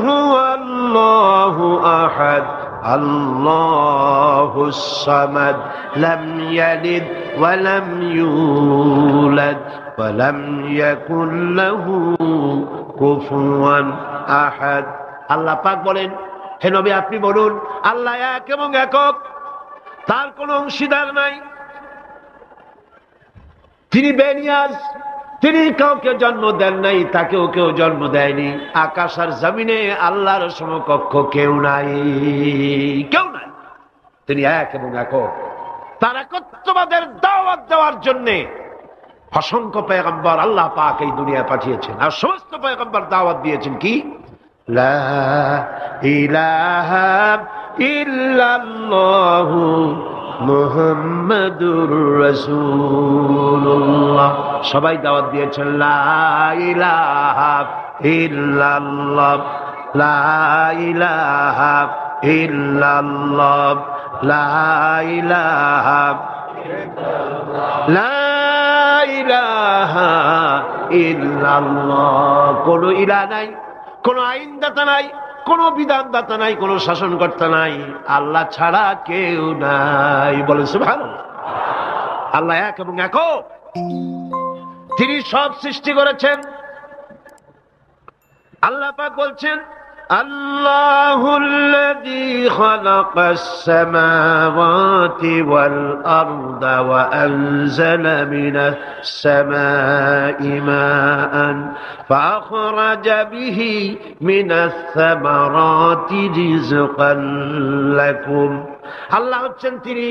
হুয়াল্লাহু আহাদ আল্লাহুস সামাদ লাম ইয়ালিদ ওয়া লাম ইউলাদ ওয়া লাম ইয়াকুল লাহু কুফুয়ান আহাদ। আল্লাহ পাক বলেন, হে নবী আপনি বলুন, আল্লাহ এক এবং একক, তার কোনো অংশীদার নাই, তিনি বেনিয়াজ, তিনি কাউকে জন্ম দেন নাই, তাকেও কেউ জন্ম দেয়নি। আকাশ আর জমিনে আল্লাহর সমকক্ষ কেউ নাই, কেউ নাই। তিনি এক এবং একক। তার একত্ববাদের দাওয়াত দেওয়ার জন্য অসংখ্য পয়গম্বর আল্লাহ পাক এই দুনিয়ায় পাঠিয়েছেন, আর সমস্ত পয়গম্বর দাওয়াত দিয়েছেন কি, লা ইলাহা ইল্লাল্লাহু মুহাম্মাদুর রাসূলুল্লাহ। সবাই দাওয়াত দিয়েছেন লা ইলাহা ইল্লাল্লাহ, লা ইলাহা ইল্লাল্লাহ, লা ইলাহা লা ইলাহা ইল্লাল্লাহ। কোন ইলাহ নাই, কোন আইনদাতা নাই, কোন বিধানদাতা নাই, কোন শাসনকর্তা নাই, আল্লাহ ছাড়া কেউ নাই। বলে সুবহানাল্লাহ। আল্লাহ এক এবং একক, তিনি সব সৃষ্টি করেছেন। আল্লাহ পাক বলছেন, আল্লাহুল্লাযী খালাকাস সামাওয়াতি ওয়াল আরদা ওয়া আনজালা মিনাস সামাই মাআন ফাআখরাজা বিহি মিনাস সামারাতি রিজকান লাকুম। আল্লাহ হচ্ছেন তিনি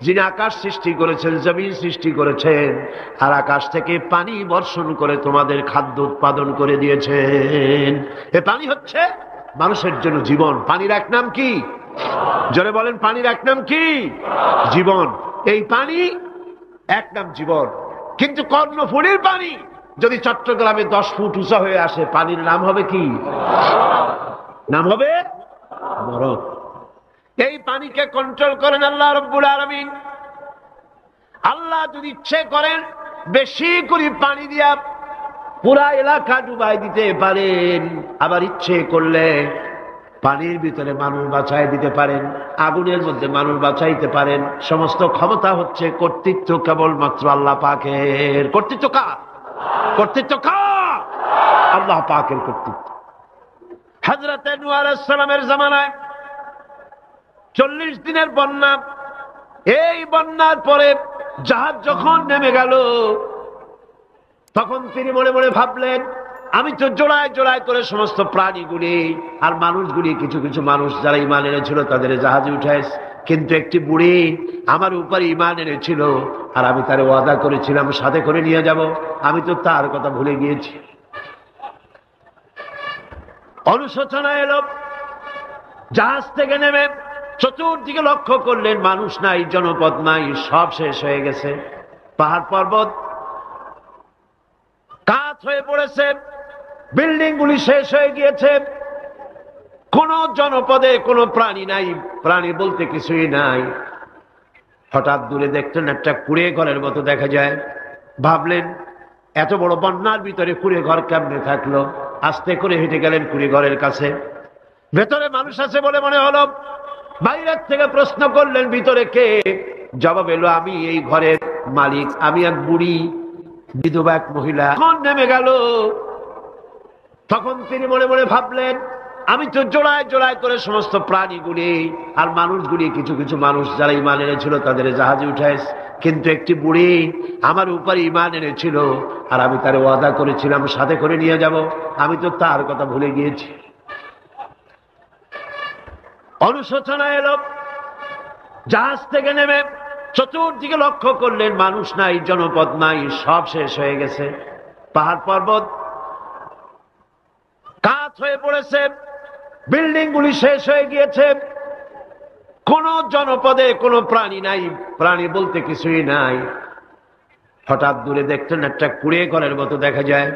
যিনি আকাশ সৃষ্টি করেছেন, জমিন সৃষ্টি করেছেন, আর আকাশ থেকে পানি বর্ষণ করে তোমাদের খাদ্য উৎপাদন করে দিয়েছেন। এ পানি হচ্ছে মানুষের জন্য জীবন। পানির এক নাম কি? জোরে বলেন, পানির এক নাম কি? জীবন। এই পানি এক নাম জীবন। কিন্তু কর্ণফুলীর পানি যদি চট্টগ্রামে 10 ফুট উঁচা হয়ে আসে, পানির নাম হবে কি? নাম হবে মরণ। এই পানিকে কন্ট্রোল করেন আল্লাহ রাব্বুল আলামিন। আল্লাহ যদি ইচ্ছে করেন বেশি করে পানি দিয়া পুরা এলাকা ডুবাই দিতে পারেন, আবার ইচ্ছে করলে পানির ভিতরে মানুষ বাঁচাই দিতে পারেন, আগুনের মধ্যে মানুষ বাঁচাইতে পারেন। সমস্ত ক্ষমতা হচ্ছে, কর্তৃত্ব কেবলমাত্র আল্লাহ পাকের। কর্তৃত্ব কার? কর্তৃত্ব কার? আল্লাহ পাকের কর্তৃত্ব। হযরত নূহ আলাইহিস সালামের জামানায় 40 দিনের বন্যা। এই বন্যার পরে জাহাজ যখন নেমে গেল, তখন তিনি মনে মনে ভাবলেন, আমি তো জোড়ায় জোড়ায় করে সমস্ত প্রাণীগুলি আর মানুষগুলি, কিছু কিছু মানুষ যারা ঈমান এনেছিল তাদের জাহাজে উঠাইছে, কিন্তু একটি বুড়ি আমার উপরে ঈমান এনেছিল, আর আমি তার ওয়াদা করেছিলাম সাথে করে নিয়ে যাব, আমি তো তার কথা ভুলে গিয়েছি। অনুশোচনা এলো। জাহাজ থেকে নেমে চতুর্দিকে লক্ষ্য করলেন, মানুষ নাই, জনপদ নাই, সব শেষ হয়ে গেছে। পাহাড় পর্বত কাত হয়ে পড়েছে, বিল্ডিং গুলি শেষ হয়ে গিয়েছে, কোন জনপদে কোনো প্রাণী নাই, প্রাণী বলতে কিছুই নাই। হঠাৎ দূরে দেখলেন একটা কুড়ে ঘরের মতো দেখা যায়। ভাবলেন এত বড় বন্যার ভিতরে কুড়ে ঘর কেমনে থাকলো। আস্তে করে হেঁটে গেলেন কুড়ে ঘরের কাছে। ভেতরে মানুষ আছে বলে মনে হলো। বাইরের থেকে প্রশ্ন করলেন, ভিতরে কে? জবাব এলো, আমি এই ঘরের মালিক, আমি এক বুড়ি বিধবা এক মহিলা। তখন নেমে গেল। তখন তিনি মনে মনে ভাবলেন, আমি তো জোড়ায় জোড়ায় করে সমস্ত প্রাণীগুলি আর মানুষগুলি, কিছু কিছু মানুষ যারা ঈমান এনেছিল তাদের জাহাজে উঠাইছে, কিন্তু একটি বুড়ি আমার উপরে ঈমান এনেছিল, আর আমি তার ওয়াদা করেছিলাম সাথে করে নিয়ে যাব, আমি তো তার কথা ভুলে গিয়েছি। অনুশোচনা এলো। জাহাজ থেকে নেমে চতুর্দিকে লক্ষ্য করলেন, মানুষ নাই, জনপদ নাই, সব শেষ হয়ে গেছে। পাহাড় পর্বত কাত হয়ে পড়েছে, বিল্ডিং গুলি শেষ হয়ে গিয়েছে, কোন জনপদে কোনো প্রাণী নাই, প্রাণী বলতে কিছুই নাই। হঠাৎ দূরে দেখলেন একটা কুড়ে ঘরের মতো দেখা যায়।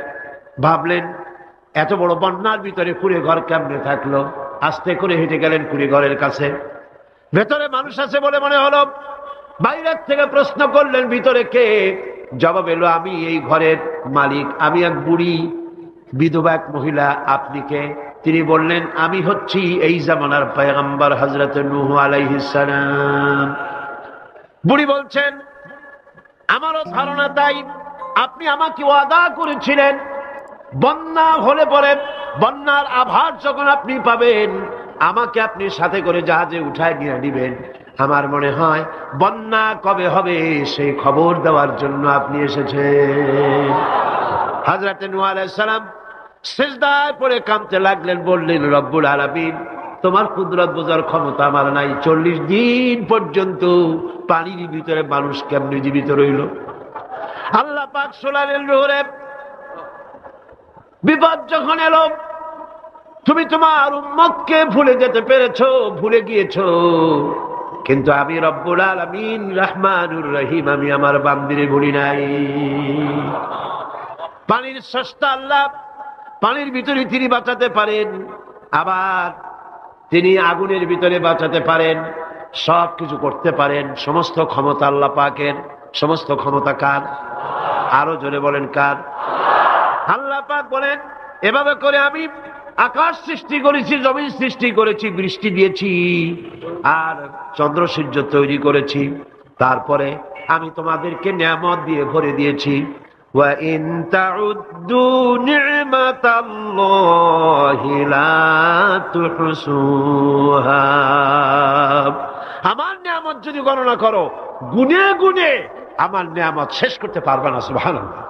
ভাবলেন এত বড় বন্যার ভিতরে কুড়ে ঘর কেমনে থাকলো। আস্তে করে হেঁটে গেলেন কুড়ে ঘরের কাছে। ভেতরে মানুষ আছে বলে মনে হলো। বাইরের থেকে প্রশ্ন করলেন, ভিতরে কে? জবাব এলো, আমি এই ঘরের মালিক, আমি এক বুড়ি বিধবা এক মহিলা, আপনি কে? তিনি বললেন, আমি হচ্ছি এই জামানার পয়গম্বর হযরত নূহ আলাইহিস সালাম। বুড়ি বলছেন, আমারও ধারণা তাই। আপনি আমাকে ওয়াদা করেছিলেন বন্যা হলে পরে, বন্যার আভাস যখন আপনি পাবেন, আমাকে আপনি সাথে করে জাহাজে উঠায় নিয়ে নিবেন। আমার মনে হয় বন্যা কবে হবে সেই খবর দেওয়ার জন্য আপনি এসেছেন। হযরত নূহ আলাইহিস সালাম সিজদায় পড়ে কাঁদতে লাগলেন, বললেন, রব্বুল আলামিন, তোমার কুদরত বোঝার ক্ষমতা আমার নাই। 40 দিন পর্যন্ত পানির ভিতরে মানুষ কেমনে জীবিত রইল? আল্লাহ পাক শোনালেন, নূরে, বিপদ যখন এলো, তুমি তোমার উম্মতকে ভুলে যেতে পেরেছো, ভুলে গিয়েছো, কিন্তু আমি রব্বুল আলামিন রহমানুর রহিম, আমি আমার বান্দিরে ভুলি নাই। পানির স্রষ্টা আল্লাহ, পানির ভিতরে তিনি বাঁচাতে পারেন, আবার তিনি আগুনের ভিতরে বাঁচাতে পারেন, সব কিছু করতে পারেন। সমস্ত ক্ষমতা আল্লাহ পাকের। সমস্ত ক্ষমতা কার? আরো জোরে বলেন, কার? আল্লাহ পাক বলেন, এভাবে করে আমি আকাশ সৃষ্টি করেছি, জমিন সৃষ্টি করেছি, বৃষ্টি দিয়েছি, আর চন্দ্র সূর্য তৈরি করেছি। তারপরে আমি তোমাদেরকে নিয়ামত দিয়ে ভরে দিয়েছি। ওয়া ইন তাউদ্দু নি'মাতাল্লাহি লা তুহসুহা। আমার নিয়ামত যদি গণনা করো, গুনে গুনে আমার নিয়ামত শেষ করতে পারবে না। সুবহানাল্লাহ।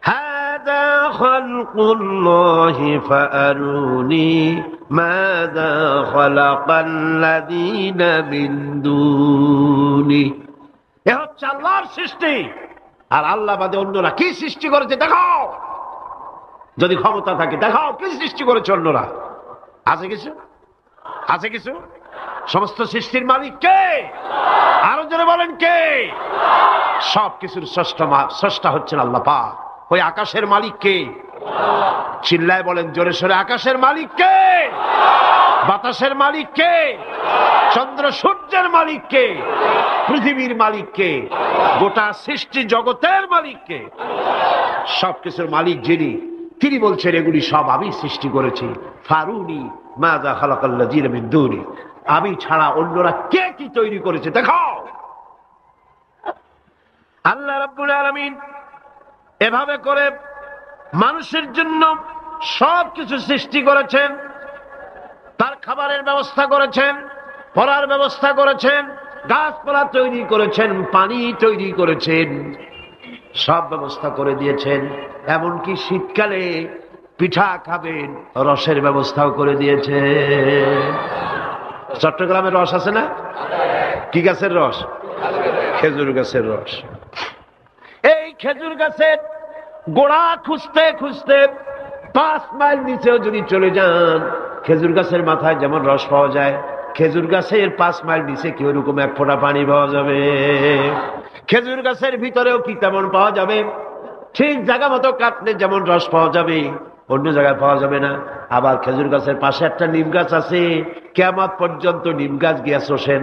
হাদা খালকুল্লাহি ফাআরুনি মাযা খালাকাল্লাযীনা মিন দুনি। এ হচ্ছে আল্লাহর সৃষ্টি, আর আল্লাহ বাদে অন্যরা কি সৃষ্টি করেছে দেখাও। যদি ক্ষমতা থাকে দেখাও কি সৃষ্টি করেছে অন্যরা। আছে কিছু? আছে কিছু? সমস্ত সৃষ্টির মালিক কে? আরো জোরে বলেন, কে? সব কিছুর স্রষ্টা হচ্ছেন আল্লাহ পাক। ওই আকাশের মালিক কে? চিল্লায় বলেন জোরে সোরে, আকাশের মালিক কে? বাতাসের মালিক কে? চন্দ্র সূর্যের মালিক কে? পৃথিবীর মালিক কে? গোটা সৃষ্টি জগতের মালিক কে? সবকিছুর মালিক যিনি, তিনি বলছেন এগুলি সব আমি সৃষ্টি করেছি। ফারুনি মাযা খালাকাল্লাযীনা মিন দুনি। আমি ছাড়া অন্যরা কে কি তৈরি করেছে দেখাও। আল্লাহ রাব্বুল আলামিন এভাবে করে মানুষের জন্য সব কিছু সৃষ্টি করেছেন। তার খাবারের ব্যবস্থা করেছেন, পড়ার ব্যবস্থা করেছেন, গাছপালা তৈরি করেছেন, পানি তৈরি করেছেন, সব ব্যবস্থা করে দিয়েছেন। এমনকি শীতকালে পিঠা খাবেন, রসের ব্যবস্থাও করে দিয়েছে। চট্টগ্রামের রস আছে না? কি গাছের রস? খেজুর গাছের রস। এই খেজুর গাছের গোড়া খুঁজতে খুঁজতে 5 মাইল নিচেও যদি চলে যান, খেজুর গাছের মাথায় যেমন রস পাওয়া যায়, খেজুর গাছের 5 মাইল নিচে কি ওরকম এক ফোঁটা পানি পাওয়া যাবে? খেজুর গাছের ভিতরেও কি তেমন পাওয়া যাবে? ঠিক জায়গা মতো কাটলে যেমন রস পাওয়া যাবে, অন্য জায়গায় পাওয়া যাবে না। আবার খেজুর গাছের পাশে একটা নিম গাছ আছে, কিয়ামত পর্যন্ত নিম গাছ গিয়া শোষেন।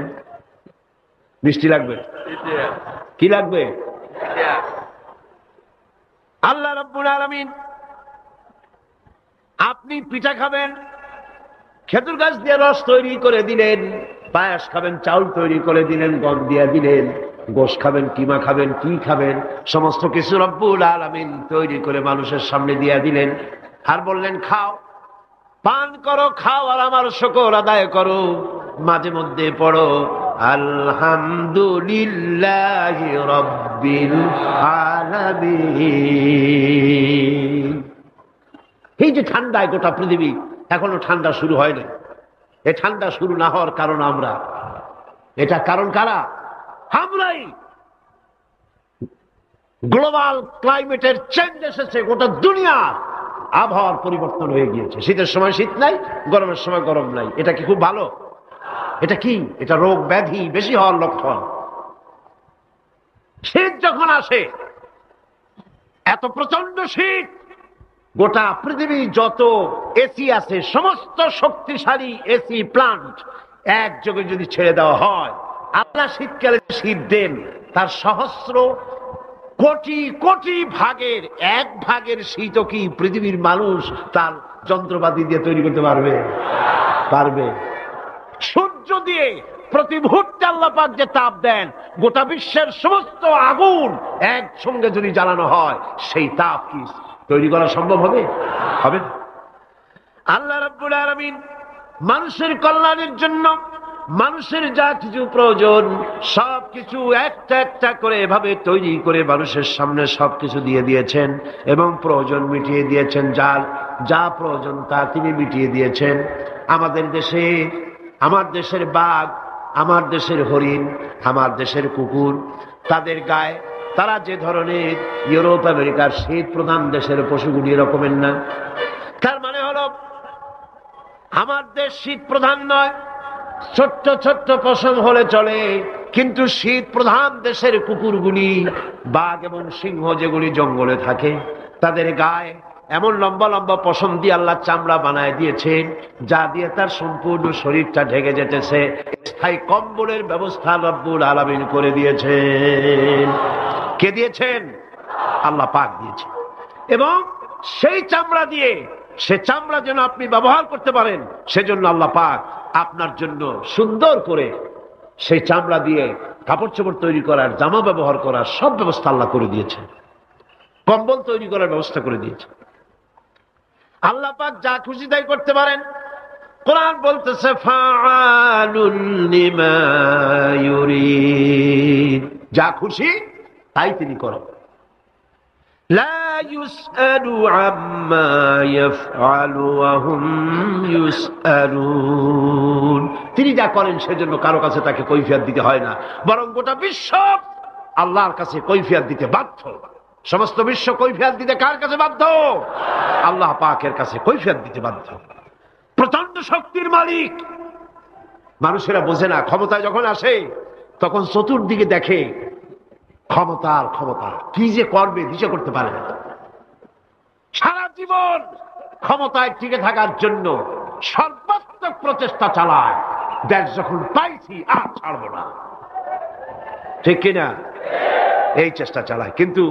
মিষ্টি লাগবে? কি লাগবে? আল্লাহ রাব্বুল আলামিন, আপনি পিঠা খাবেন, খেজুর গাছ দিয়ে রস তৈরি করে দিলেন। পায়েস খাবেন, চাউল তৈরি করে দিলেন, গম দিয়ে দিলেন। গোশ খাবেন, কিমা খাবেন, কি খাবেন, সমস্ত কিছু রব্বুল আলামিন তৈরি করে মানুষের সামনে দিয়ে দিলেন। আর বললেন খাও, পান করো, খাও, আর আমার শুকর আদায় করো। মাঝে মধ্যে পড়ো আলহামদুলিল্লাহি রাব্বিল আলামিন। এই যে ঠান্ডায় গোটা পৃথিবী, এখনো ঠান্ডা শুরু হয়নি। এই ঠান্ডা শুরু না হওয়ার কারণ আমরা। এটা কারণ কারা? আমরাই। গ্লোবাল ক্লাইমেটের চেঞ্জ এসেছে, গোটা দুনিয়ার আবহাওয়ার পরিবর্তন হয়ে গিয়েছে। শীতের সময় শীত নাই, গরমের সময় গরম নাই। এটা কি খুব ভালো? এটা কি? এটা রোগ ব্যাধি বেশি হওয়ার লক্ষণ। শীত যখন আসে, এত প্রচন্ড শীত, গোটা পৃথিবী যত এসি আছে, সমস্ত শক্তিশালী এসি প্লান্ট একযোগে যদি ছেড়ে দেওয়া হয়, আপনার শীতকালে শীত দেন, তার সহস্র কোটি কোটি ভাগের এক ভাগের শীতও কি পৃথিবীর মানুষ তার যন্ত্রপাতি দিয়ে তৈরি করতে পারবে? পারবে? সূর্য দিয়ে প্রতি মুহূর্তে আল্লাহ পাক যে তাপ দেন, গোটা বিশ্বের সমস্ত আগুন একসঙ্গে যদি জ্বালানো হয়, সেই তাপ কি তৈরি করা সম্ভব হবে? হবে না। আল্লাহ রাব্বুল আলামিন মানুষের কল্যাণের জন্য মানুষের যা কিছু প্রয়োজন সবকিছু একটা একটা করে এভাবে তৈরি করে মানুষের সামনে সবকিছু দিয়ে দিয়েছেন এবং প্রয়োজন মিটিয়ে দিয়েছেন। যার যা প্রয়োজন তা তিনি মিটিয়ে দিয়েছেন। আমাদের দেশে, আমার দেশের বাঘ, আমার দেশের হরিণ, আমার দেশের কুকুর, তাদের গায়ে তারা যে ধরনের ইউরোপ আমেরিকার শীত প্রধান দেশের পশুগুলি এরকমের না। তার মানে হলো আমার দেশ শীত প্রধান নয়, ছোট্ট ছোট্ট পশম হলে চলে, কিন্তু শীত প্রধান দেশের কুকুরগুলি, বাঘ এবং সিংহ যেগুলি জঙ্গলে থাকে, তাদের গায়ে এমন লম্বা লম্বা পশম দিয়ে আল্লাহ চামড়া বানায় দিয়েছেন, যা দিয়ে তার সম্পূর্ণ শরীরটা ঢেকে যেতেছে। স্থায়ী কম্বলের ব্যবস্থা রব্বুল আলামিন করে দিয়েছেন। কে দিয়েছেন? আল্লাহ পাক দিয়েছেন। এবং সেই চামড়া দিয়ে, সে চামড়া যেন আপনি ব্যবহার করতে পারেন, সেজন্য আল্লাহ পাক আপনার জন্য সুন্দর করে সেই চামড়া দিয়ে কাপড় চোপড় তৈরি করার, জামা ব্যবহার করার সব ব্যবস্থা আল্লাহ করে দিয়েছেন। কম্বল তৈরি করার ব্যবস্থা করে দিয়েছেন। আল্লাহ পাক যা খুশি তাই করতে পারেন। কোরআন বলতেছে ফাআলুল লিমা ইউরিদ, যা খুশি তাই তিনি করেন। লা ইউসআলু আম্মা ইয়াফআলু ওয়া হুম ইউসআলুন, তিনি যা করেন সেজন্য কারো কাছে তাকে কৈফিয়ত দিতে হয় না, বরং গোটা বিশ্ব আল্লাহর কাছে কৈফিয়ত দিতে বাধ্য। সমস্ত বিশ্ব কৈফিয়ত দিতে কার কাছে বাধ্য? আল্লাহ পাকের কাছে কৈফিয়ত দিতে বাধ্য। প্রচন্ড শক্তির মালিক। মানুষেরা বোঝে না, ক্ষমতায় যখন আসে তখন চতুর্দিকে দেখে ক্ষমতার ক্ষমতা, কি যে করবে দিশা করতে পারে না। সারা জীবন ক্ষমতায় টিকে থাকার জন্য সর্বাত্মক প্রচেষ্টা চালায়, দেশ যখন পাইছি আর ছাড়বো না, ঠিক কিনা? এই চেষ্টা চালায়। কিন্তু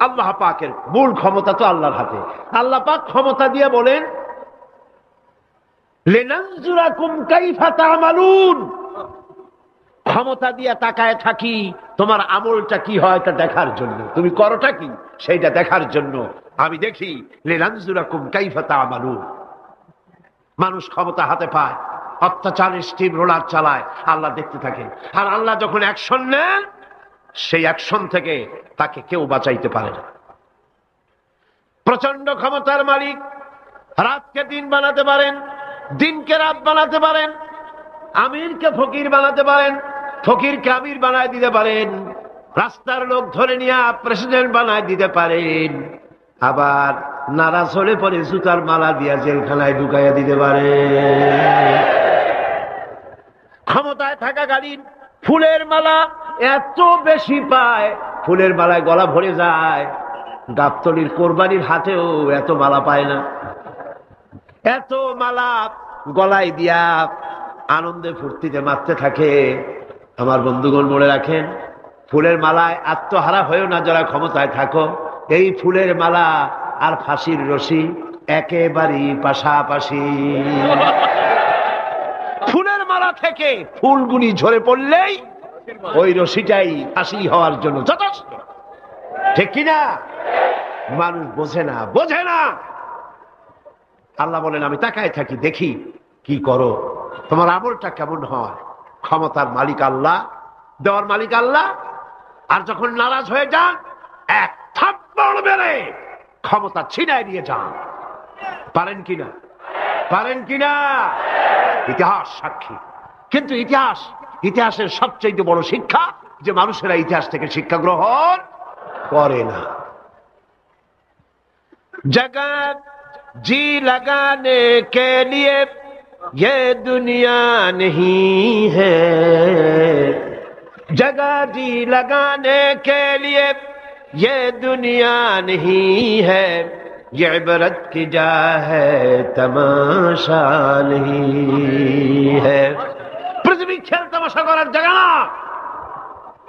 আল্লাহ পাকের মূল ক্ষমতা তো আল্লাহর হাতে। আল্লাহ পাক ক্ষমতা দিয়ে বলেন লিনানজুরাকুম কাইফা তা'মালুন, ক্ষমতা দিয়ে তাকায় থাকি তোমার আমলটা কি হয় তা দেখার জন্য, তুমি করোটা কি সেইটা দেখার জন্য আমি দেখি। লিনানজুরাকুম কাইফা তা'মালুন। মানুষ ক্ষমতা হাতে পায়, অত্যাচারের স্টিম রোলার চালায়, আল্লাহ দেখতে থাকে। আর আল্লাহ যখন অ্যাকশন নেন, সেই অ্যাকশন থেকে তাকে কেউ বাঁচাইতে পারে না। প্রচন্ড ক্ষমতার মালিক। রাতকে দিন বানাতে পারেন, দিনকে রাত বানাতে পারেন, আমিরকে ফকির বানাতে পারেন, ফকিরকে আমির বানায় দিতে পারেন, রাস্তার লোক ধরে নিয়ে প্রেসিডেন্ট বানায় দিতে পারেন, আবার নারাজ হলে পরে জুতার মালা দিয়া জেলখানায় ঢুকাইয়া দিতে পারেন। ক্ষমতায় থাকাকালীন ফুলের মালা এত বেশি পায়, ফুলের মালায় গলা ভরে যায়। গাবতলির কোরবানির হাতেও এত মালা পায় না। এত মালা গলায় দিয়া আনন্দে ফুর্তিতে মারতে থাকে। আমার বন্ধুগণ মনে রাখেন, ফুলের মালায় আত্মহারা হয়েও না যারা ক্ষমতায় থাকো। এই ফুলের মালা আর ফাঁসির রশি একেবারেই পাশাপাশি। ফুলের মালা থেকে ফুলগুলি ঝরে পড়লেই ওই রশিটাই ফাঁসি হওয়ার জন্য যথেষ্ট, ঠিক কিনা? মানুষ বোঝে না, বোঝে না। আল্লাহ বলেন আমি তাকায় থাকি, দেখি কি করো, তোমার আমলটা কেমন হয়। ক্ষমতার মালিক আল্লাহ, দেওয়ার মালিক আল্লাহ। আর যখন নারাজ হয়ে যান, এক থাপ্পড় মেরে ক্ষমতা ছিনায় নিয়ে যান। পারেন কিনা? পারেন কিনা? ইতিহাস সাক্ষী। কিন্তু ইতিহাসের সবচেয়ে বড় শিক্ষা যে মানুষেরা ইতিহাস থেকে শিক্ষা গ্রহণ করে না। जगत जी लगाने के लिए ये दुनिया नहीं है, जगह जी लगाने के लिए ये दुनिया नहीं है, ये इबरत की जा है तमाशा नहीं है। পৃথিবী খেল তামাশা করার জায়গা না।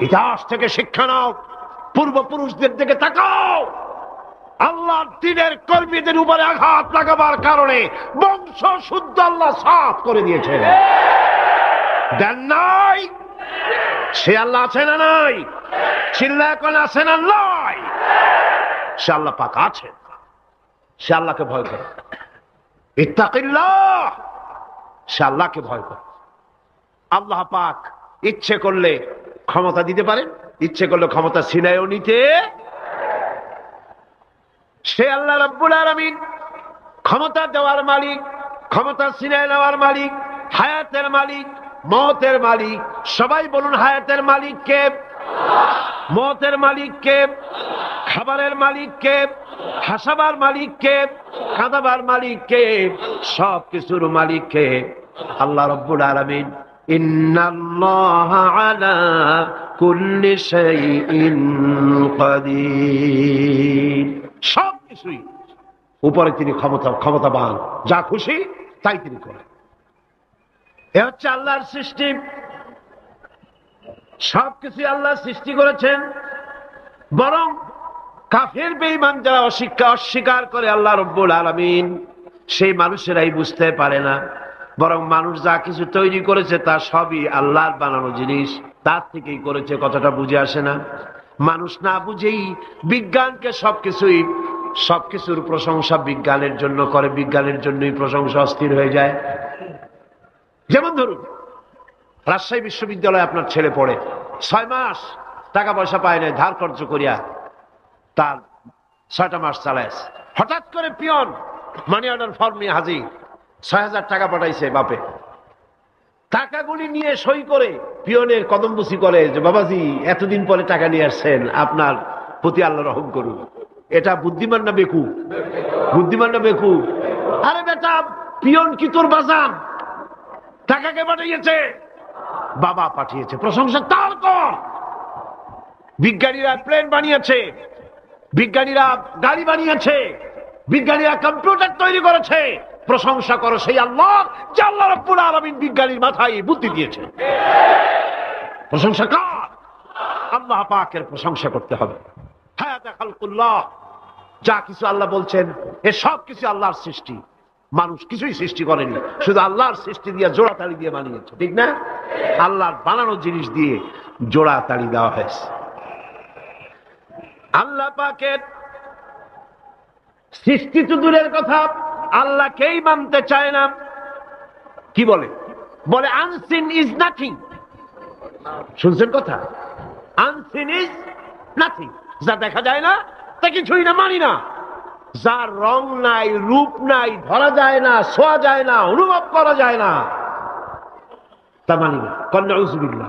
ইতিহাস থেকে শিক্ষা নাও। পূর্বপুরুষদের দিকে তাকাও, আল্লাহর দ্বীনের কর্মীদের উপরে আঘাত লাগাবার কারণে বংশ শুদ্ধ আল্লাহ সাফ করে দিয়েছেন। দেন নাই? সে আল্লাহ আছে না নাই? চিল্লায় কোন আছে না নাই? সে আল্লাহ পাক আছেন। সে আল্লাহকে ভয় করে, ইত্তাকিল্লাহ, সে আল্লাহকে ভয় করে। আল্লাহ পাক ইচ্ছে করলে ক্ষমতা দিতে পারেন, ইচ্ছে করলে ক্ষমতা ছিনায়ও নিতে। সে আল্লাহ রাব্বুল আলামিন ক্ষমতা দেওয়ার মালিক, ক্ষমতা ছিনায় নেওয়ার মালিক, হায়াতের মালিক, মওতের মালিক। সবাই বলুন, হায়াতের মালিক কে? মওতের মালিক কে? খাবারের মালিক কে? হাসাবার মালিক কে? কাঁদাবার মালিক কে? সব কিছুর মালিক কে? আল্লাহ রাব্বুল আলামিন। ইন্নাল্লাহা আলা কুল্লি শাইইন কাদির। সব কিছুই উপরে তিনি ক্ষমতাবান, যা খুশি তাই তিনি করেন। এ হচ্ছে আল্লাহর সৃষ্টি। সবকিছু আল্লাহ সৃষ্টি করেছেন। বরং কাফের বেঈমান যারা অস্বীকার করে আল্লাহ রাব্বুল আলামিন, সেই মানুষেরাই বুঝতে পারে না। বরং মানুষ যা কিছু তৈরি করেছে তা সবই আল্লাহর বানানো জিনিস, তার থেকেই করেছে। কথাটা বুঝে আসে না? মানুষ না বুঝেই বিজ্ঞানকে সবকিছুর প্রশংসা বিজ্ঞানের জন্য করে, বিজ্ঞানের জন্যই প্রশংসা অস্থির হয়ে যায়। যেমন ধরুন, রাজশাহী বিশ্ববিদ্যালয়ে আপনার ছেলে পড়ে, 6 মাস টাকা পয়সা পায় না, ধার খরচ করিয়া তার 6টা মাস চালায়। হঠাৎ করে পিয়ন মানি অর্ডার ফর্ম নিয়ে হাজির, 6,000 টাকা পাঠাইছে বাপে। টাকাগুলি নিয়ে সই করে পিয়নের কদমবুসি করে যে, বাবাজি এতদিন পরে টাকা নিয়ে আসছেন, আপনার প্রতি আল্লাহ রহম করুন। এটা বুদ্ধিমান না বেকুব? বুদ্ধিমান না বেকুব? আরে বেটা, পিয়ন কি তোর বাজান? টাকাকে পাঠিয়েছে? বাবা পাঠিয়েছে, প্রশংসা তার কর। বিজ্ঞানীরা প্লেন বানিয়েছে, বিজ্ঞানীরা গাড়ি বানিয়েছে, বিজ্ঞানীরা কম্পিউটার তৈরি করেছে, প্রশংসা করো সেই আল্লাহ, যে আল্লাহ রাব্বুল আলামিন বিজ্ঞানীর মাথায় বুদ্ধি দিয়েছে। প্রশংসা কার? আল্লাহ পাকের প্রশংসা করতে হবে। হায়াতে খালকুল্লাহ, যা কিছু আল্লাহ বলছেন এ সব কিছু আল্লাহর সৃষ্টি। মানুষ কিছুই সৃষ্টি করেনি, শুধু আল্লাহর সৃষ্টি দিয়ে জোড়া তালি দিয়ে বানিয়েছে, ঠিক না? আল্লাহর বানানো জিনিস দিয়ে জোড়া তালি দেওয়া হয়েছে। আল্লাহ পাকের সৃষ্টি তো দূরের কথা, আল্লাহকেই মানতে চায় না। কি বলে? বলে আনসিন ইজ নাথিং। শুনছেন কথা? আনসিন ইজ নাথিং, যা দেখা যায় না তা কিছুই না, মানি না। যার রং নাই, রূপ নাই, ধরা যায় না, ছোঁয়া যায় না, অনুভব করা যায় না, তা মানি না। নাউযুবিল্লাহ।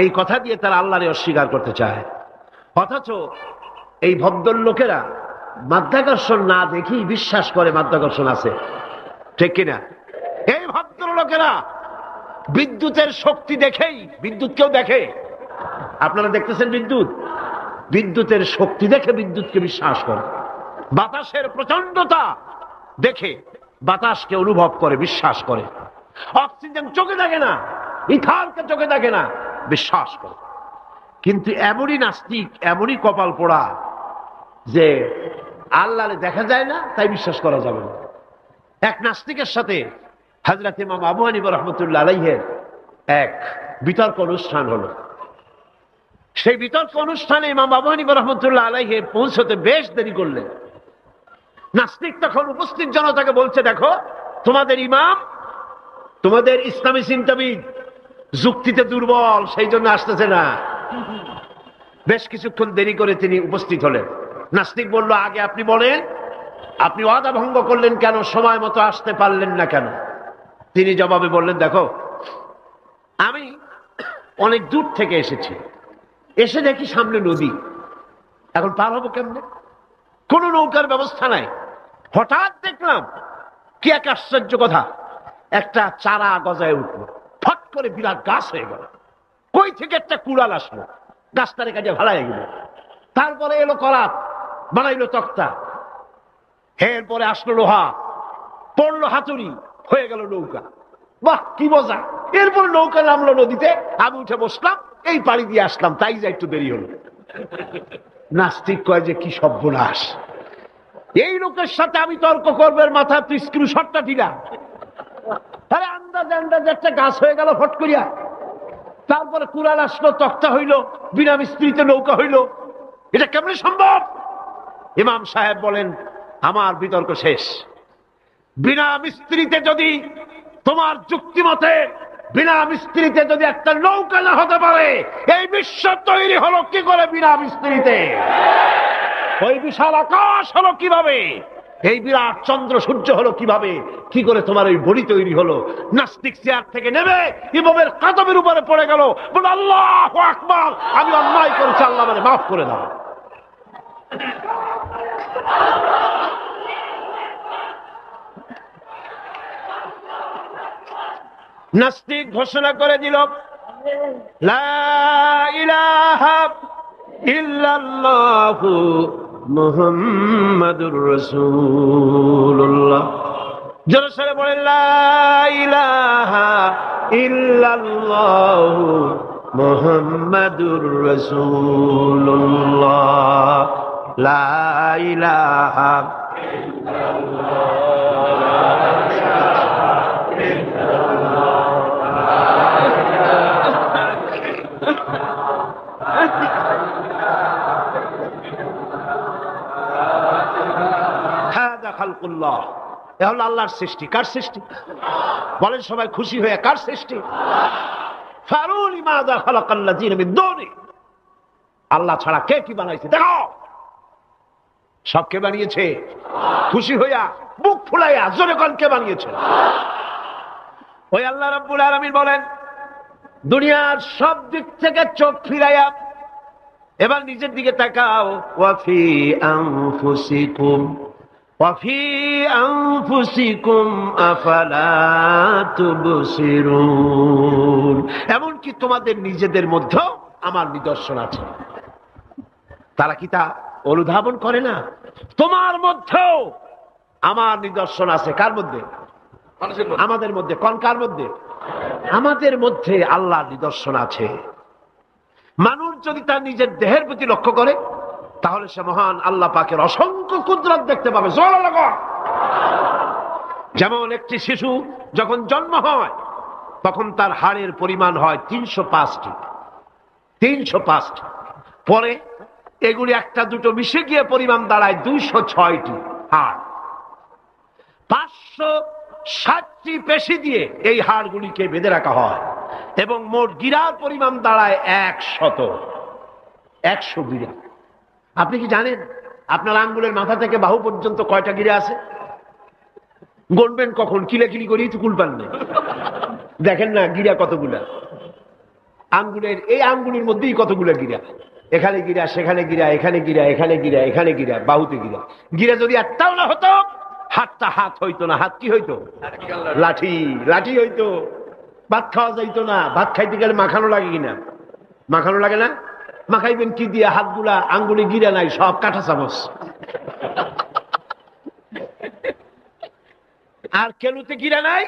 এই কথা দিয়ে তারা আল্লাহরে অস্বীকার করতে চায়। অথচ এই ভদ্রলোকেরা মাধ্যাকর্ষণ না দেখেই বিশ্বাস করে মাধ্যাকর্ষণ আছে, ঠিক কিনা? এই ভদ্রলোকেরা বিদ্যুতের শক্তি দেখেই, বিদ্যুৎ কেউ দেখে? আপনারা দেখতেছেন বিদ্যুৎ? বিদ্যুতের শক্তি দেখে বিদ্যুৎকে বিশ্বাস করে। বাতাসের প্রচন্ডতা দেখে বাতাসকে অনুভব করে, বিশ্বাস করে। অক্সিজেন চোখে দেখে না, ইথারকে চোখে দেখে না, বিশ্বাস করে। কিন্তু এমনই নাস্তিক, এমনই কপাল পোড়া যে আল্লাহরে দেখা যায় না তাই বিশ্বাস করা যাবে না। এক নাস্তিকের সাথে হযরত ইমাম আবু হানিফা রাহমাতুল্লাহ আলাইহির এক বিতর্ক অনুষ্ঠান হলো। সেই বিতর্ক অনুষ্ঠানে ইমাম আবু হানিফা রাহমাতুল্লাহ আলাইহি পৌঁছতে বেশ দেরি করলেন। নাস্তিক তখন উপস্থিত জনতাকে বলছে, দেখো তোমাদের ইমাম, তোমাদের ইসলামী চিন্তাবিদ যুক্তিতে দুর্বল, সেই জন্য আসতেছে না। বেশ কিছুক্ষণ দেরি করে তিনি উপস্থিত হলেন। নাস্তিক বলল, আগে আপনি বলেন, আপনি ওয়াদা ভঙ্গ করলেন কেন? সময় মতো আসতে পারলেন না কেন? তিনি জবাবে বললেন, দেখো আমি অনেক দূর থেকে এসেছি, এসে দেখি সামনে নদী, এখন পার হবো কেমনে? কোন নৌকার ব্যবস্থা নাই। হঠাৎ দেখলাম কি এক আশ্চর্য কথা, একটা চারা গজায় উঠলো, ফট করে বিরাট গাছ হয়ে গেল। কই থেকে একটা কুড়াল আসলো, গাছটারে কাজে ভালাই গেল। তারপরে এলো করাত, বানাইলো তক্তা, এরপরে আসলো লোহা, পড়লো হাতুড়ি, হয়ে গেল নৌকা। বাহ, কি মজা! এরপরে নৌকা নামলো নদীতে, আমি উঠে বসলাম, এই পাড়ি দিয়ে আসলাম, তাই যা একটু দেরি হলো। নাস্তিক কয় যে কি সর্বনাশ, এই লোকের সাথে আমি তর্ক করবো, মাথা তুই স্ক্রু শটটা দিলাম, আরে আন্দাজে আন্দাজে একটা গাছ হয়ে গেল ফট করিয়া। তারপরে কুড়াল আসলো, তক্তা হইল, বিনা মিস্ত্রিতে নৌকা হইল, এটা কেমনে সম্ভব? ইমাম সাহেব বলেন আমার বিতর্ক শেষ। বিনা মিস্ত্রিতে যদি, তোমার যুক্তি মতে বিনা মিস্ত্রিতে যদি একটা নৌকা না হতে পারে, এই বিশ্ব তৈরি হলো কি করে বিনা মিস্ত্রিতে? ওই বিশাল আকাশ হলো কিভাবে? এই বিরাট চন্দ্র সূর্য হলো কিভাবে? কি করে তোমার ওই বডি তৈরি হলো? নাস্তিক চেয়ার থেকে নেমে ইমামের কাদমের উপরে পড়ে গেল, বলে আল্লাহু আকবার, আমি অন্যায় করেছি, আল্লাহ আমারে মাফ করে দাও। নাস্তিক ঘোষণা করে দিল লা ইলাহা ইল্লাল্লাহু মুহাম্মাদুর রাসূলুল্লাহ। জোরে সরে বলেন লা ইলাহা ইল্লাল্লাহু মুহাম্মাদুর রাসূলুল্লাহ। লা ইলাহা খালকুল্লাহ, এ হলো আল্লাহর সৃষ্টি। কার সৃষ্টি? বলেন সবাই খুশি হয়ে, কার সৃষ্টি? ফারুনি মাযা খালাকাল্লাযিনা মিন দুনি, আল্লাহ ছাড়া কে কি বানাইছে দেখো। সব কে বানিয়েছে? খুশি হইয়া বুক ফুলাইয়া জোরে কোন কে বানিয়েছে? ওই আল্লাহ রাব্বুল আলামিন বলেন দুনিয়ার সব দিক থেকে চোখ ফিরাইয়া এবার নিজের দিকে তাকাও। ওয়াফি আনফুসিকুম ওয়াফি আনফুসিকুম আফালা তুবসিরুন, এমনকি তোমাদের নিজেদের মধ্যেও আমার নিদর্শন আছে। তারা কি তা অনুধাবন করে না? তোমার মধ্যেও আমার নিদর্শন আছে। কার মধ্যে? আমাদের মধ্যে। কোন কার মধ্যে? আমাদের মধ্যে আল্লাহর নিদর্শন আছে। মানুষ যদি তার নিজের দেহের প্রতি লক্ষ্য করে তাহলে সে মহান আল্লাহ পাকের অসংখ্য কুদরত দেখতে পাবে। যেমন একটি শিশু যখন জন্ম হয় তখন তার হাড়ের পরিমাণ হয় 305টি। 305টি। পরে এগুলি একটা দুটো মিশে গিয়ে পরিমাণ দাঁড়ায় 206টি হাড়। 560টি পেশি দিয়ে এই হাড়গুলিকে বেঁধে রাখা হয় এবং মোট গিরার পরিমাণ দাঁড়ায় 100 গিরা। আপনি কি জানেন আপনার আঙ্গুলের মাথা থেকে বাহু পর্যন্ত কয়টা গিরা আছে? গণবেন কখন? কিলাকিলি করেই তো কুল পান না। দেখেন না গিরা কতগুলা। আঙ্গুলের এই আঙ্গুলের মধ্যেই কতগুলা গিরা। এখানে গিরা, সেখানে গিরা, এখানে গিরা, এখানে গিরা, এখানে গিরা, বাহুতে গিরা। গিরা যদি একটাও না হতো হাতটা হাত হইতো না। হাত কি হইতো? লাঠি। লাঠি হইতো। ভাত খাওয়া যাইতো না। ভাত খাইতে গেলে মাখানো লাগে কিনা? মাখানো লাগে না? মাখাইবেন কি দিয়ে? হাতগুলা আঙ্গুলে গিরা নাই, সব কাঁটা চামচ। আর কেলুতে গিরা নাই,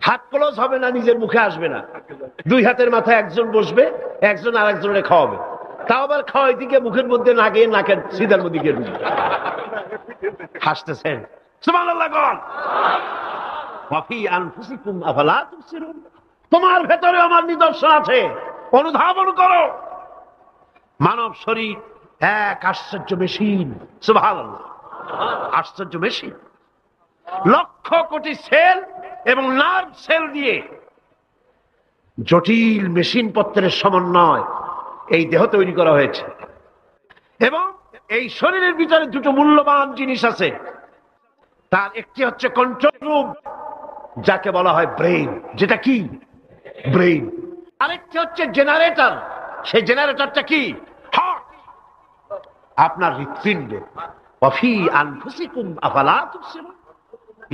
হাত ক্লোজ হবে না, নিজের মুখে আসবে না। দুই হাতের মাথায় একজন বসবে, একজন আর একজনের খাওয়াবে। তাও আবার খাওয়াই দিকে মুখের মধ্যে না গিয়ে নাকের সিধার মধ্যে গিয়ে হাসতেছেন। সুবহানাল্লাহ। ওয়াফি আনফুসিকুম আফালা তুবসিরুন, তোমার ভেতরে আমার নিদর্শন আছে, অনুধাবন করো। মানব শরীর এক আশ্চর্য মেশিন। সুবহানাল্লাহ। আশ্চর্য মেশিন। লক্ষ কোটি সেল এবং নার্ভ সেল দিয়ে জটিল মেশিন পত্রের সমন্বয় এই দেহ তৈরি করা হয়েছে। এবং এই শরীরের ভিতরে দুটো মূল্যবান জিনিস আছে। তার একটি হচ্ছে কন্ট্রোল রুম, যাকে বলা হয় ব্রেইন। যেটা কি? ব্রেইন। আরেকটি হচ্ছে জেনারেটর। সেই জেনারেটরটা কি? হার্ট, আপনার হৃৎপিণ্ড। ওয়াফি আনফুসিকুম আফালা তুবসিরুন,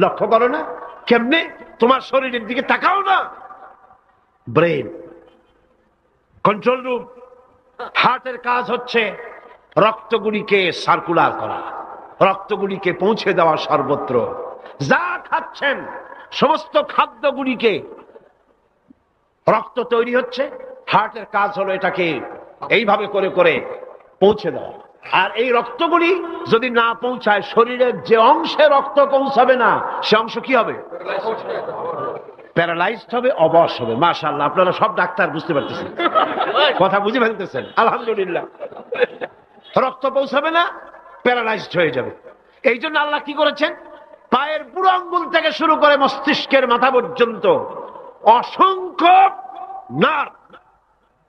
লক্ষ্য করো না? কেমনে? তোমার শরীরের দিকে তাকাও না। Brain, control room. হার্টের কাজ হচ্ছে রক্তগুলিকে সার্কুলার করা, রক্তগুলিকে পৌঁছে দেওয়া সর্বত্র। যা খাচ্ছেন সমস্ত খাদ্যগুলিকে রক্ত তৈরি হচ্ছে, হার্টের কাজ হলো এটাকে এইভাবে করে করে পৌঁছে দেওয়া। আর এই রক্তগুলি যদি না পৌঁছায়, শরীরের যে অংশে রক্ত পৌঁছাবে না সে অংশ কি হবে? প্যারালাইজড হবে, অবশ হবে। মাশাআল্লাহ, আপনারা সব ডাক্তার বুঝতে পারতেছেন, কথা বুঝে ফেলতেছেন, আলহামদুলিল্লাহ। রক্ত পৌঁছাবে না, প্যারালাইজড হয়ে যাবে। এই জন্য আল্লাহ কি করেছেন, পায়ের বুড়ো আঙ্গুল থেকে শুরু করে মস্তিষ্কের মাথা পর্যন্ত অসংখ্য নার্ভ,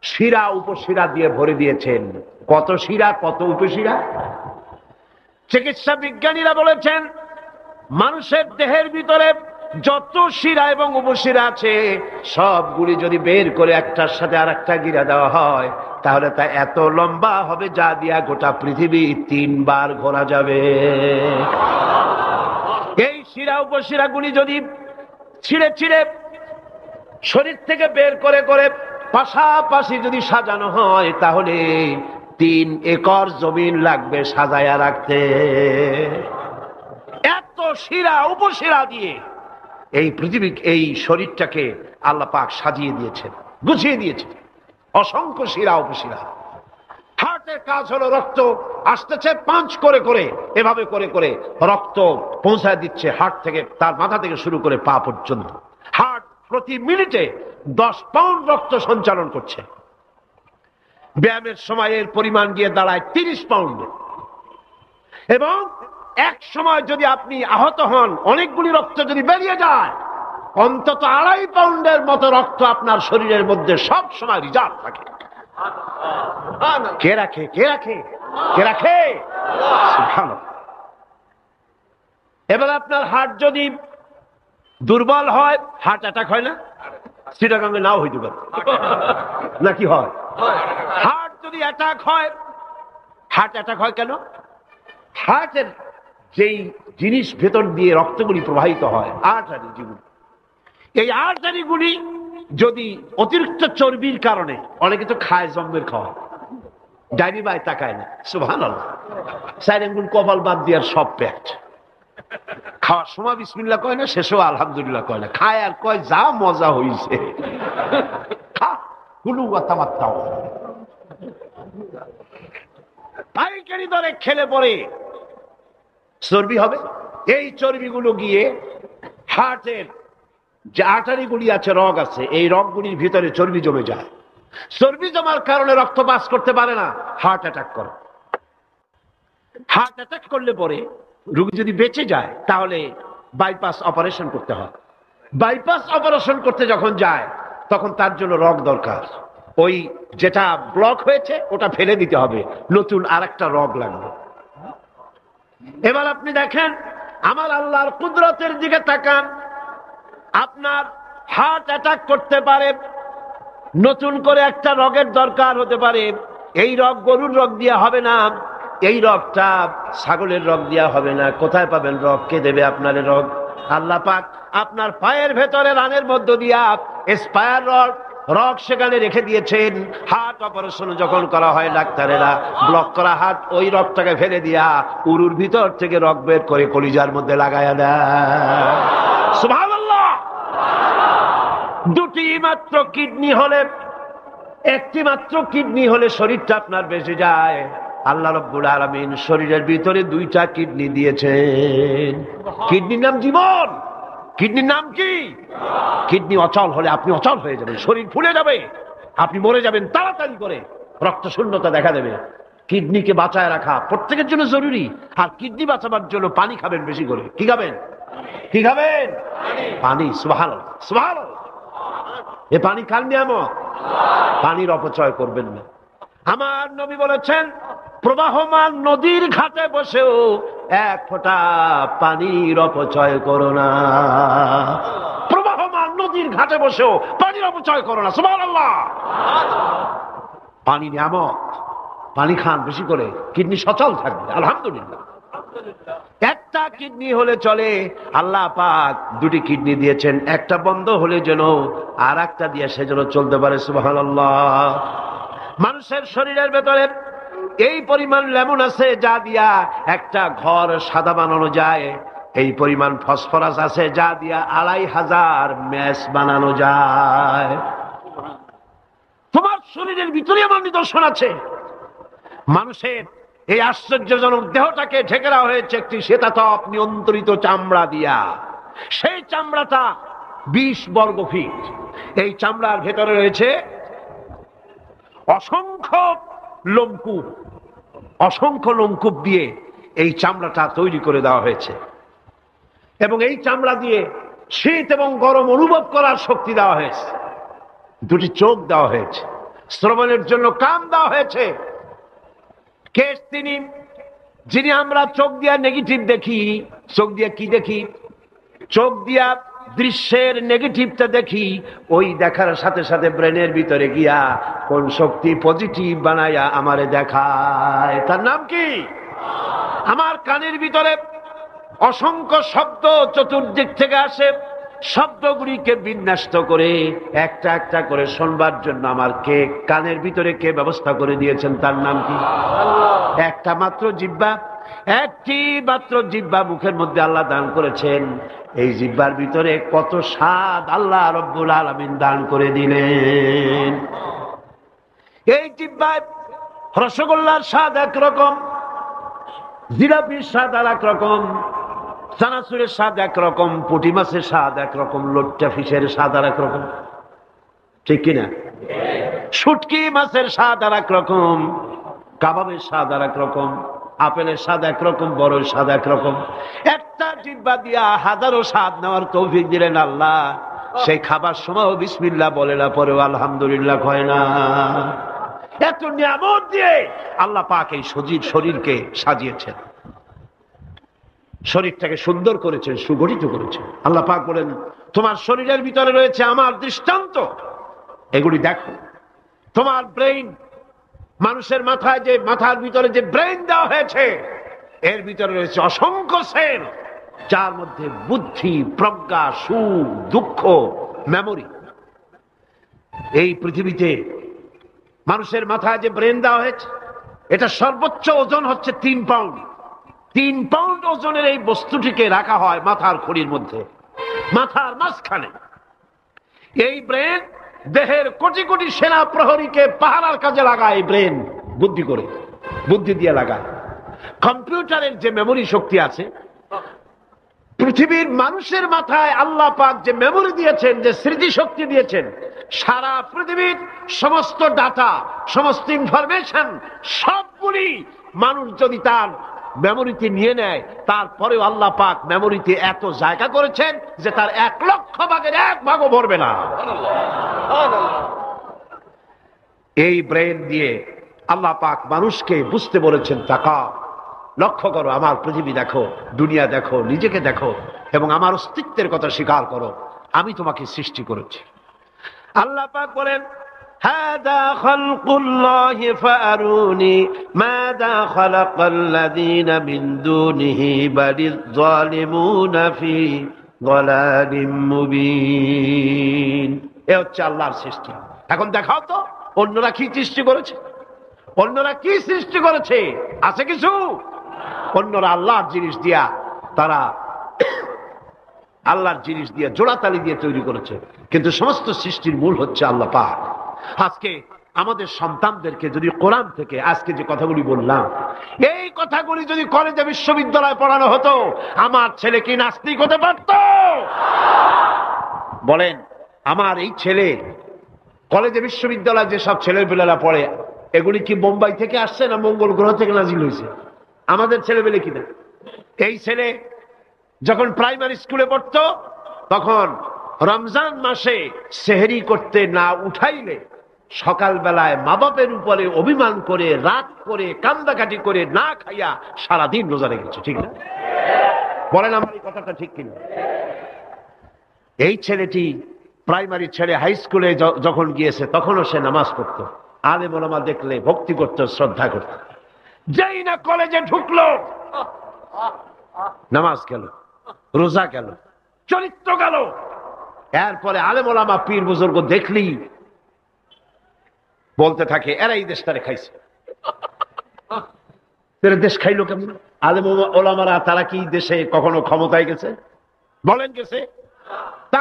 শিরা উপশিরা দিয়ে ভরে দিয়েছেন। কত শিরা, কত উপশিরা! চিকিৎসা বিজ্ঞানীরা বলেছেন মানুষের দেহের ভিতরে যত শিরা এবং উপশিরা আছে সবগুলি যদি বের করে একটার সাথে আর একটা গিরা দেওয়া হয় তাহলে তা এত লম্বা হবে যা দিয়া গোটা পৃথিবী 3 বার ঘোরা যাবে। এই শিরা উপশিরা গুলি যদি ছিঁড়ে ছিঁড়ে শরীর থেকে বের করে করে পাশাপাশি যদি সাজানো হয় তাহলে 3 একর জমিন লাগবে সাজায়া রাখতে। এত শিরা উপশিরা দিয়ে এই পৃথিবী, এই শরীরটাকে আল্লাহ পাক সাজিয়ে দিয়েছেন, গুছিয়ে দিয়েছেন। অসংখ্য শিরা উপশিরা। হার্টের কাজ হলো রক্ত আসতেছে পাঞ্চ করে করে, এভাবে করে করে রক্ত পৌঁছায় দিচ্ছে হার্ট থেকে, তার মাথা থেকে শুরু করে পা পর্যন্ত। হার্ট প্রতি মিনিটে 10 পাউন্ড রক্ত সঞ্চালন করছে। ব্যায়ামের সময়ের পরিমাণ গিয়ে দাঁড়ায় 30 পাউন্ড। এবং এক সময় যদি আপনি আহত হন, অনেকগুলি রক্ত যদি বেরিয়ে যায়, অন্তত 2.5 পাউন্ডের মতো রক্ত আপনার শরীরের মধ্যে সব সময় রিজার্ভ থাকে। কে রাখে? কে রাখে? কে রাখে? সুবহানাল্লাহ। এবার আপনার হার্ট যদি দুর্বল হয়, হার্ট অ্যাটাক হয় না? চিটাগাঙ্গে নাও হইতে পারে, নাকি হয়? হার্ট যদি অ্যাটাক হয়, হার্ট অ্যাটাক হয় কেন? হার্টের যেই জিনিস ভেতর দিয়ে রক্তগুলি প্রবাহিত হয়, আর্টারি যেগুলি, এই আর্টারিগুলি যদি অতিরিক্ত চর্বির কারণে, অনেকে তো খায় জম্মের খাওয়া, ডাইনি বাই তাকায় না, সুবহানাল্লাহ, 4 আঙ্গুল কপাল বাদ দিয়ে সব পেট, খাওয়ার সময় বিসমিল্লাহ কয় না, শেষেও আলহামদুলিল্লাহ কয় না, খায় আর কয় যা মজা হইছে, খা কুলু ওয়া তামাত্তাউ। পাইকারি দরে খেলে পরে চর্বি হবে। এই চর্বিগুলো গিয়ে হার্টের যে আর্টারিগুলি আছে, রগ আছে, এই রগগুলির ভিতরে চর্বি জমে যায়। চর্বি জমার কারণে রক্ত পাস করতে পারে না, হার্ট অ্যাটাক করে। হার্ট অ্যাটাক করলে পরে রোগী যদি বেঁচে যায় তাহলে বাইপাস অপারেশন করতে হয়। বাইপাস অপারেশন করতে যখন যায় তখন তার জন্য রগ দরকার। ওই যেটা ব্লক হয়েছে ওটা ফেলে দিতে হবে, নতুন আরেকটা রগ লাগবে। এবার আপনি দেখেন, আমার আল্লাহর কুদরতের দিকে তাকান। আপনার হার্ট অ্যাটাক করতে পারে, নতুন করে একটা রগের দরকার হতে পারে। এই রগ গরুর রগ দিয়া হবে না, এই রগটা ছাগলের রগ দিয়া হবে না। কোথায় পাবেন রগ? কে দেবে আপনার রগ? আল্লাহ পাক আপনার পায়ের ভেতরে রানের মধ্য দিয়া স্পায়ার রগ সেখানে রেখে দিয়েছেন। হার্ট অপারেশন যখন করা হয় ডাক্তারেরা ব্লক করা হার্ট, ওই রগটাকে ফেলে দিয়া উরুর ভিতর থেকে রগ বের করে কলিজার মধ্যে লাগায়া দেয়। সুবহানাল্লাহ। 2টি মাত্র কিডনি হলে, 1টি মাত্র কিডনি হলে শরীরটা আপনার বেঁচে যায়। আল্লাহ রাব্বুল আলামিন শরীরের ভিতরে 2টা কিডনি দিয়েছেন। কিডনির নাম জীবন। কিডনির নাম কি? কিডনি অচল হলে আপনি অচল হয়ে যাবেন, শরীর ফুলে যাবে, আপনি মরে যাবেন তাড়াতাড়ি করে, রক্ত শূন্যতা দেখা দেবে। কিডনিকে বাঁচায় রাখা প্রত্যেকের জন্য জরুরি। আর কিডনি বাঁচাবার জন্য পানি খাবেন বেশি করে। কি খাবেন? কি খাবেন? পানি। সুবহানাল্লাহ, সুবহানাল্লাহ। এ পানি কার নিয়ামত, পানির অপচয় করবেন না। আমার নবী বলেছেন, প্রবাহমান নদীর ঘাটে বসেও 1 ফোঁটা পানির অপচয় করো না। প্রবাহমান নদীর ঘাটে বসেও পানির অপচয় করো না। সুবহানাল্লাহ। পানি নিয়ামত, পানি খান বেশি করে, কিডনি সচল থাকবে। আলহামদুলিল্লাহ। একটা কিডনি হলে চলে, আল্লাহ পাক 2টি কিডনি দিয়েছেন, একটা বন্ধ হলে যেন আর একটা দিয়ে সে যেন চলতে পারে। সুবহানাল্লাহ। মানুষের শরীরের ভেতরে এই পরিমাণ লেমন আছে যা দিয়া একটা ঘর সাদা বানানো যায়, এই পরিমাণ ফসফরাস আছে যা দিয়া 2500 ম্যাচ বানানো যায়। তোমার শরীরের ভিতরে আমার নিদর্শন আছে। মানুষের এই আশ্চর্যজনক দেহটাকে ঢেকে দেওয়া হয়েছে একটি শ্বেতাতপ নিয়ন্ত্রিত চামড়া দিয়া। সেই চামড়াটা 20 বর্গ ফিট। এই চামড়ার ভেতরে রয়েছে অসংখ্য লোমকূপ। অসংখ্য লোমকূপ দিয়ে এই চামড়াটা তৈরি করে দেওয়া হয়েছে এবং এই চামড়া দিয়ে শীত এবং গরম অনুভব করার শক্তি দেওয়া হয়েছে। দুটি চোখ দেওয়া হয়েছে, শ্রবণের জন্য কান দেওয়া হয়েছে। কে তিনি যিনি আমরা চোখ দিয়া নেগেটিভ দেখি? চোখ দিয়া কি দেখি? চোখ দিয়া দৃশ্যের নেগেটিভটা দেখি। ওই দেখার সাথে সাথে ব্রেনের ভিতরে গিয়া কোন শক্তি পজিটিভ বানায়া আমারে দেখায়। তার নাম কি? আমার কানের ভিতরে অসংখ্য শব্দ চতুর্দিক থেকে আসে। শব্দগুলিকে বিন্যস্ত করে একটা একটা করে শুনবার জন্য আমার কে কানের ভিতরে কে ব্যবস্থা করে দিয়েছেন? তার নাম কি? একটা মাত্র জিহ্বা, একটি মাত্র জিহ্বা মুখের মধ্যে আল্লাহ দান করেছেন। এই জিহ্বার ভিতরে কত স্বাদ আল্লাহ রব্বুল আলামিন দান করে দিলেন। এই জিহ্বায় রসগোল্লার স্বাদ একরকম, জিলাপির স্বাদ আর একরকম, চানাচুরের স্বাদ একরকম, পুঁটি মাছের স্বাদ একরকম, লোট্টা ফিশের স্বাদ আর একরকম, ঠিক কিনা? শুটকি মাছের স্বাদ আর একরকম, কাবাবের স্বাদ আর একরকম, আপেলের স্বাদ একরকম, বড়ের স্বাদ একরকম। একটা জিহ্বা দিয়া হাজারো স্বাদ নেওয়ার তৌফিক দিলেন আল্লাহ। সেই খাবার সময় বিসমিল্লাহ বলে না, পরেও আলহামদুলিল্লাহ কয় না। এত নিয়ামত দিয়ে আল্লাহ পাক এই সজীব শরীরকে সাজিয়েছেন, শরীরটাকে সুন্দর করেছেন, সুগঠিত করেছেন। আল্লাহ পাক বলেন তোমার শরীরের ভিতরে রয়েছে আমার দৃষ্টান্ত, এগুলি দেখো। তোমার ব্রেইন, মানুষের মাথায় যে মাথার ভিতরে যে ব্রেইন দেওয়া হয়েছে, এর ভিতরে রয়েছে অসংখ্য সেল, যার মধ্যে বুদ্ধি, প্রজ্ঞা, সুখ, দুঃখ, মেমোরি। এই পৃথিবীতে মানুষের মাথায় যে ব্রেন দেওয়া হয়েছে, এটা সর্বোচ্চ ওজন হচ্ছে 3 পাউন্ড। 3 পাউন্ড ওজনের এই বস্তুটিকে রাখা হয় মাথার খুঁড়ির মধ্যে, মাথার মাঝখানে। এই ব্রেন দেহের কোটি কোটি সেনা প্রহরীকে পাহারার কাজে লাগায়। এই ব্রেন বুদ্ধি করে, বুদ্ধি দিয়ে লাগায়। কম্পিউটারের যে মেমোরি শক্তি আছে, পৃথিবীর মানুষের মাথায় আল্লাহ পাক যে মেমোরি দিয়েছেন, যে স্মৃতি শক্তি দিয়েছেন, সারা পৃথিবীর সমস্ত ডাটা, সমস্ত ইনফরমেশন সবগুলি মানুষ যদি তার মেমোরিতে নিয়ে নেয়, তারপরেও আল্লাহ পাক মেমোরিতে এত জায়গা করেছেন যে তার 1,00,000 ভাগের 1 ভাগও ভরবে না। এই ব্রেন দিয়ে আল্লাহ পাক মানুষকে বুঝতে বলেছেন, তাকাও, লক্ষ্য করো, আমার পৃথিবী দেখো, দুনিয়া দেখো, নিজেকে দেখো এবং আমার অস্তিত্বের কথা স্বীকার করো। আমি তোমাকে সৃষ্টি করেছি। আল্লাহ পাক বলেন, হাদা খালকুল্লাহি ফাআরুনি মাযা খালাকাল্লাযীনা মিন দুনিহি বালিয যালিমুনা ফি যালালিম মুবিন। এ হচ্ছে আল্লাহর সৃষ্টি। এখন দেখাও তো অন্যরা কি সৃষ্টি করেছে, অন্যরা কি সৃষ্টি করেছে? আছে কিছু? অন্যরা আল্লাহর জিনিস দিয়া, তারা আল্লাহর জিনিস দিয়ে জোড়াতালি দিয়ে তৈরি করেছে, কিন্তু সমস্ত সৃষ্টির মূল হচ্ছে আল্লাহ পাক। আজকে আমাদের সন্তানদেরকে যদি কোরআন থেকে আজকে যে কথাগুলি বললাম, এই কথাগুলি যদি কলেজে বিশ্ববিদ্যালয়ে পড়ানো হতো, আমার ছেলে কি নাস্তিক হতে পারত? বলেন, আমার এই ছেলে কলেজে বিশ্ববিদ্যালয়ে যেসব ছেলেপেলেরা পড়ে, এগুলি কি বোম্বাই থেকে আসছে না মঙ্গল গ্রহ থেকে নাজিল হয়েছে? আমাদের ছেলেপেলে কিনা? এই ছেলে যখন প্রাইমারি স্কুলে পড়তো, তখন রমজান মাসে সেহরি করতে না উঠাইলে সকালবেলায় মা বাপের উপরে অভিমান করে, রাগ করে, কান্দাকাটি করে না খাইয়া সারাদিন রোজা রেখেছে, ঠিক না? বলেন আমার এই কথাটা ঠিক কিনা? এই ছেলেটি প্রাইমারি ছেড়ে হাই স্কুলে যখন গিয়েছে, তখনও সে নামাজ পড়তো, আলেম ওলামা দেখলে ভক্তি করত, শ্রদ্ধা করত। যেই না কলেজে ঢুকলো, নামাজ গেল, রোজা গেল, চরিত্র গেল। এরপরে আলেম ওলামা পীর বুজুর্গ দেখলি বলতে থাকে, এরা এই দেশটারে খাইছে। দেশ খাইলো কেমন? আলেম ওলামারা তারা কি দেশে কখনো ক্ষমতায় গেছে? বলেন গেছে?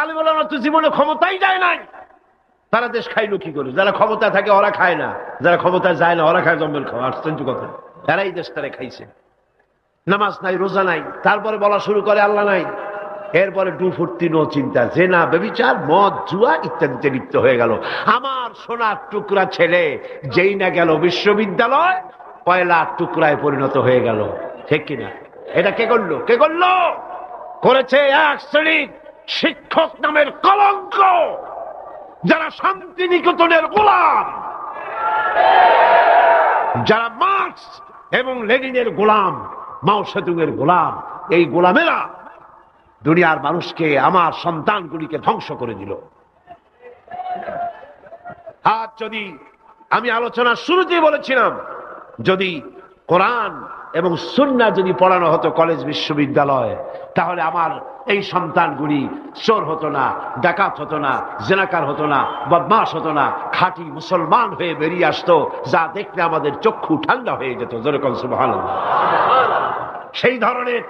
আলেম ওলামা তো জীবনে ক্ষমতাই যায় নাই। তারা দেশ খাইলো কি করে? যারা ক্ষমতা থাকে ওরা খায় না, যারা ক্ষমতায় যায় না ওরা খায় জম্বেল খাওয়া। আশ্চর্য কথা, এরাই দেশ তারা খাইছে। নামাজ নাই, রোজা নাই, তারপরে বলা শুরু করে আল্লাহ নাই। এরপরে ডু ফুর্তি, নো চিন্তা, জেনা, ব্যভিচার, মদ, জুয়া ইত্যাদিতে লিপ্ত হয়ে গেল। আমার সোনার টুকরা ছেলে যেই না গেল বিশ্ববিদ্যালয়, কয়লার টুকরায় পরিণত হয়ে গেল। ঠিক কিনা? এটা কে করলো? কে করলো? করেছে এক শ্রেণীর শিক্ষক নামের কলঙ্ক, যারা শান্তিনিকেতনের গোলাম, যারা মার্কস এবং লেনিনের গোলাম, মাও সেতুংয়ের গোলাম। এই গোলামেরা দুনিয়ার মানুষকে, আমার সন্তানগুলিকে ধ্বংস করে দিল। আর যদি আমি আলোচনার শুরুতেই বলেছিলাম, যদি কোরআন এবং সুন্নাহ যদি পড়ানো হতো কলেজ বিশ্ববিদ্যালয়ে, তাহলে আমার এই সন্তানগুলি চোর হতো না, ডাকাত হতো না, জেনাকার হতো না, বদমাশ হতো না, খাঁটি মুসলমান হয়ে বেরিয়ে আসতো, যা দেখলে আমাদের চক্ষু ঠান্ডা হয়ে যেত। যেরকম সুবহানাল্লাহ। সেই ধরনের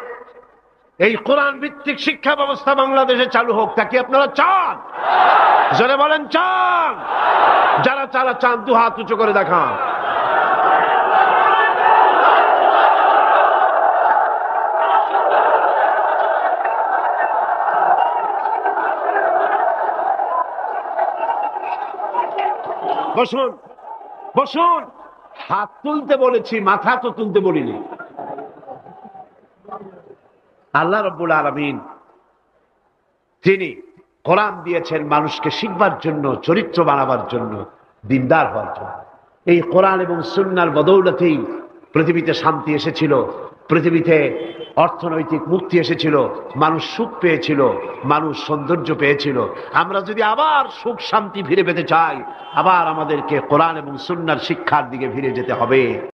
এই কোরআন ভিত্তিক শিক্ষা ব্যবস্থা বাংলাদেশে চালু হোক, তা কি আপনারা চান? জোরে বলেন চান? যারা চারা চান দু হাত উঁচু করে দেখান। বসুন, বসুন। হাত তুলতে বলেছি, মাথা তো তুলতে বলিনি। আল্লাহ রাব্বুল আলামিন তিনি কোরআন দিয়েছেন মানুষকে শিখবার জন্য, চরিত্র বানাবার জন্য, দিনদার হওয়ার জন্য। এই কোরআন এবং সুন্নাহর বদৌলতেই পৃথিবীতে শান্তি এসেছিল, পৃথিবীতে অর্থনৈতিক মুক্তি এসেছিল, মানুষ সুখ পেয়েছিল, মানুষ সৌন্দর্য পেয়েছিল। আমরা যদি আবার সুখ শান্তি ফিরে পেতে চাই, আবার আমাদেরকে কোরআন এবং সুন্নাহর শিক্ষার দিকে ফিরে যেতে হবে।